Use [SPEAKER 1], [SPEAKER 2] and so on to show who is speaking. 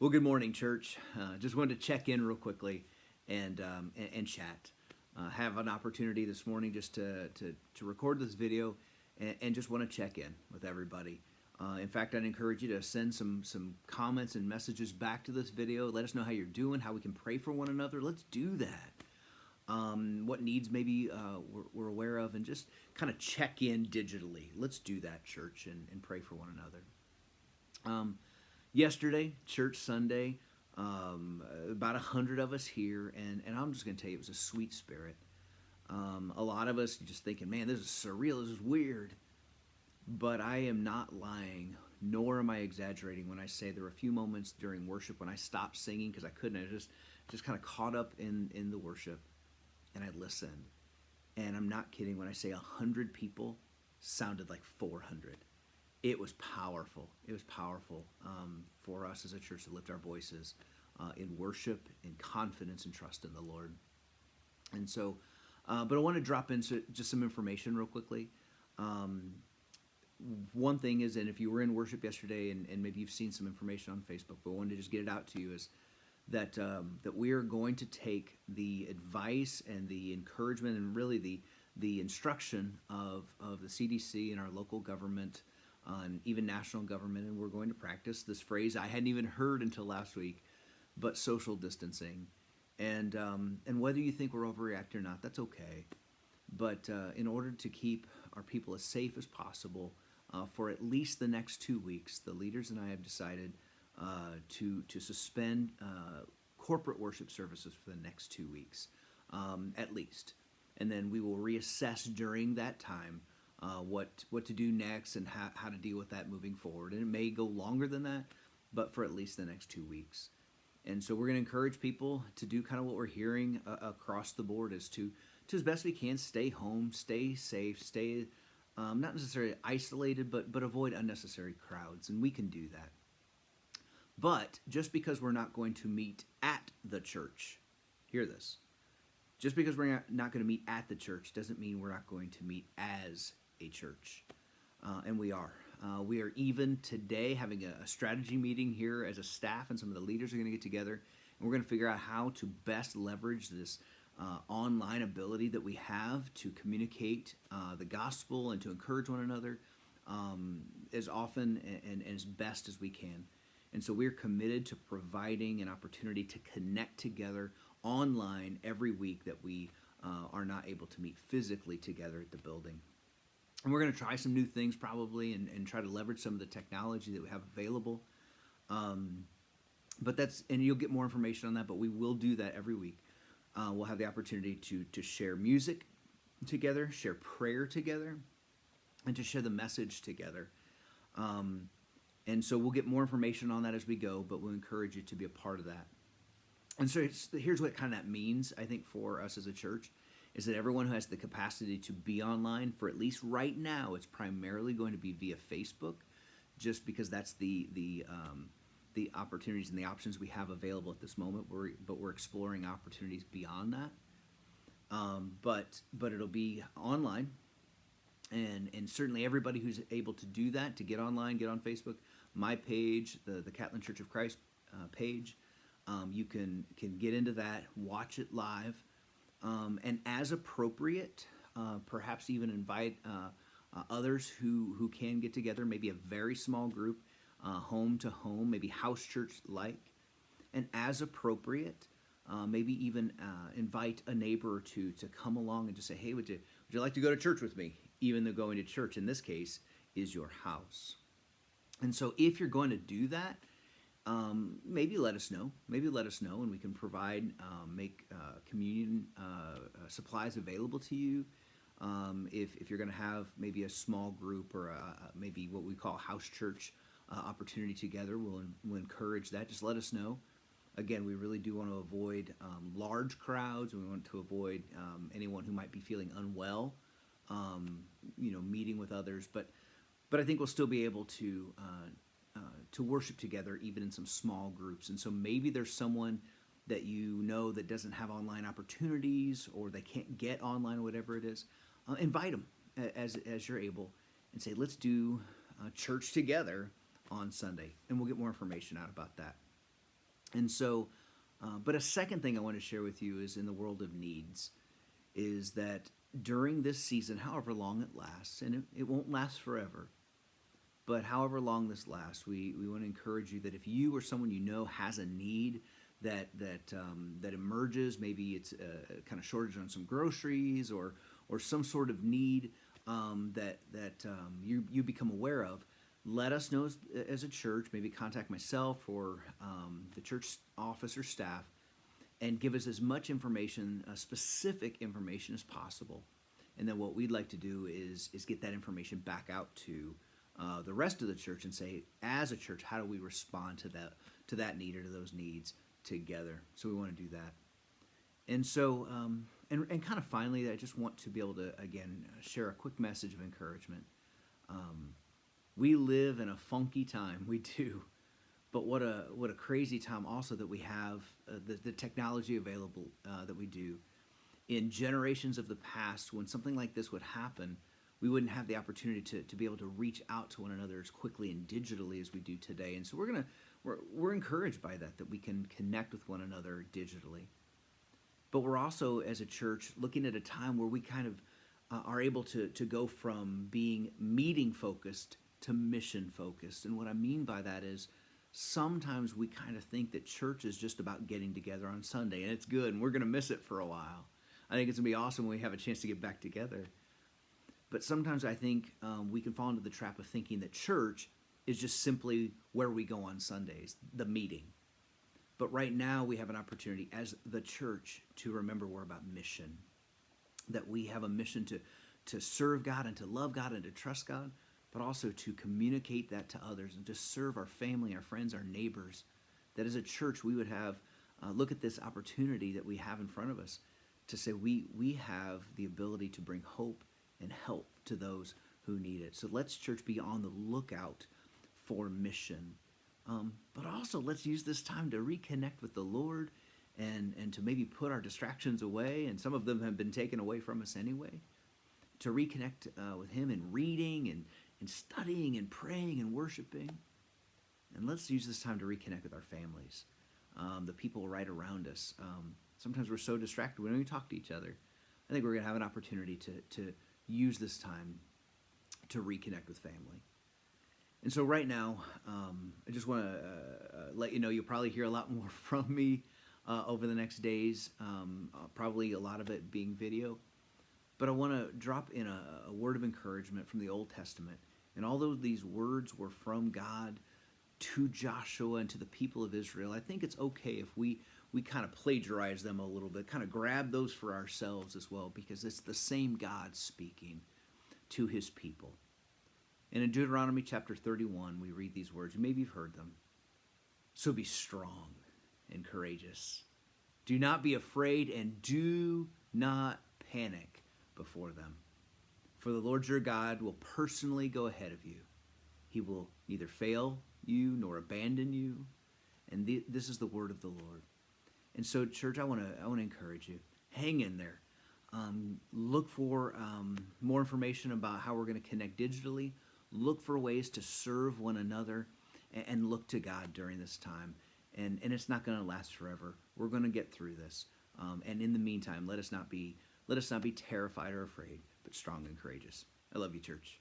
[SPEAKER 1] Well, good morning, church. Just wanted to check in real quickly and chat. Have an opportunity this morning just to record this video and just want to check in with everybody. In fact, I'd encourage you to send some comments and messages back to this video. Let us know how you're doing, how we can pray for one another. Let's do that. What needs maybe we're aware of, and just kind of check in digitally. Let's do that, church, and pray for one another. Yesterday, Church Sunday, about 100 of us here, and I'm just going to tell you, it was a sweet spirit. A lot of us just thinking, man, this is surreal, this is weird. But I am not lying, nor am I exaggerating when I say there were a few moments during worship when I stopped singing because I couldn't. I just kind of caught up in the worship, and I listened. And I'm not kidding when I say 100 people sounded like 400. It was powerful. It was powerful for us as a church to lift our voices in worship, in confidence, and trust in the Lord. And so, but I want to drop in just some information real quickly. One thing is, and if you were in worship yesterday, and maybe you've seen some information on Facebook, but I wanted to just get it out to you, is that that we are going to take the advice and the encouragement and really the instruction of the CDC and our local government and even national government, and we're going to practice this phrase I hadn't even heard until last week, but social distancing. And whether you think we're overreacting or not, that's okay. But in order to keep our people as safe as possible for at least the next 2 weeks, the leaders and I have decided to suspend corporate worship services for the next 2 weeks, at least. And then we will reassess during that time what to do next and how to deal with that moving forward. And it may go longer than that, but for at least the next 2 weeks. And so we're going to encourage people to do kind of what we're hearing across the board, is to as best we can stay home, stay safe, stay not necessarily isolated, but avoid unnecessary crowds. And we can do that. But just because we're not going to meet at the church, hear this, just because we're not going to meet at the church doesn't mean we're not going to meet as a church. And we are. We are even today having a strategy meeting here as a staff, and some of the leaders are going to get together, and we're going to figure out how to best leverage this online ability that we have to communicate the gospel and to encourage one another as often and as best as we can. And so we're committed to providing an opportunity to connect together online every week that we are not able to meet physically together at the building. And we're going to try some new things probably and try to leverage some of the technology that we have available. But and you'll get more information on that, but we will do that every week. We'll have the opportunity to share music together, share prayer together, and to share the message together. And so we'll get more information on that as we go, but we'll encourage you to be a part of that. And so here's what kind of that means, I think, for us as a church, is that everyone who has the capacity to be online, for at least right now, it's primarily going to be via Facebook, just because that's the opportunities and the options we have available at this moment. But we're exploring opportunities beyond that. But it'll be online. And certainly everybody who's able to do that, to get online, get on Facebook, my page, the Catlin Church of Christ page, you can get into that, watch it live, and as appropriate, perhaps even invite others who can get together, maybe a very small group, home to home, maybe house church-like, and as appropriate, maybe even invite a neighbor or two to come along and just say, hey, would you like to go to church with me? Even though going to church, in this case, is your house. And so if you're going to do that, maybe let us know. Maybe let us know, and we can provide, make communion supplies available to you. If you're going to have maybe a small group or maybe what we call house church opportunity together, we'll encourage that. Just let us know. Again, we really do want to avoid large crowds. We want to avoid anyone who might be feeling unwell, meeting with others. But I think we'll still be able to worship together even in some small groups. And so maybe there's someone that you know that doesn't have online opportunities, or they can't get online, or whatever it is. Invite them as you're able, and say, let's do church together on Sunday, and we'll get more information out about that. And so, but a second thing I want to share with you is in the world of needs, is that during this season, however long it lasts, and it won't last forever, but however long this lasts, we want to encourage you that if you or someone you know has a need that emerges, maybe it's a kind of shortage on some groceries or some sort of need that you become aware of, let us know as a church. Maybe contact myself or the church office or staff, and give us as much information, specific information as possible. And then what we'd like to do is get that information back out to the rest of the church and say, as a church, how do we respond to that need or to those needs together? So we want to do that. And so, and kind of finally, I just want to be able to, again, share a quick message of encouragement. We live in a funky time. We do. But what a crazy time also that we have the technology available that we do. In generations of the past, when something like this would happen, we wouldn't have the opportunity to be able to reach out to one another as quickly and digitally as we do today. And so we're encouraged by that we can connect with one another digitally. But we're also, as a church, looking at a time where we kind of are able to go from being meeting focused to mission focused. And what I mean by that is sometimes we kind of think that church is just about getting together on Sunday, and it's good, and we're going to miss it for a while. I think it's going to be awesome when we have a chance to get back together. But sometimes I think we can fall into the trap of thinking that church is just simply where we go on Sundays, the meeting. But right now we have an opportunity as the church to remember we're about mission, that we have a mission to serve God and to love God and to trust God, but also to communicate that to others and to serve our family, our friends, our neighbors. That as a church we would have, look at this opportunity that we have in front of us to say we have the ability to bring hope and help to those who need it. So let's, church, be on the lookout for mission. But also let's use this time to reconnect with the Lord and to maybe put our distractions away, and some of them have been taken away from us anyway, to reconnect with Him in reading and studying and praying and worshiping. And let's use this time to reconnect with our families, the people right around us. Sometimes we're so distracted we don't even talk to each other. I think we're going to have an opportunity to use this time to reconnect with family. And so right now, I just want to let you know you'll probably hear a lot more from me over the next days, probably a lot of it being video. But I want to drop in a word of encouragement from the Old Testament. And although these words were from God to Joshua and to the people of Israel, I think it's okay if we kind of plagiarize them a little bit, kind of grab those for ourselves as well, because it's the same God speaking to His people. And in Deuteronomy chapter 31, we read these words. Maybe you've heard them. So be strong and courageous. Do not be afraid and do not panic before them. For the Lord your God will personally go ahead of you. He will neither fail you nor abandon you. And this is the word of the Lord. And so, church, I want to encourage you. Hang in there. Look for more information about how we're going to connect digitally. Look for ways to serve one another and look to God during this time. And it's not going to last forever. We're going to get through this. And in the meantime, let us not be terrified or afraid, but strong and courageous. I love you, church.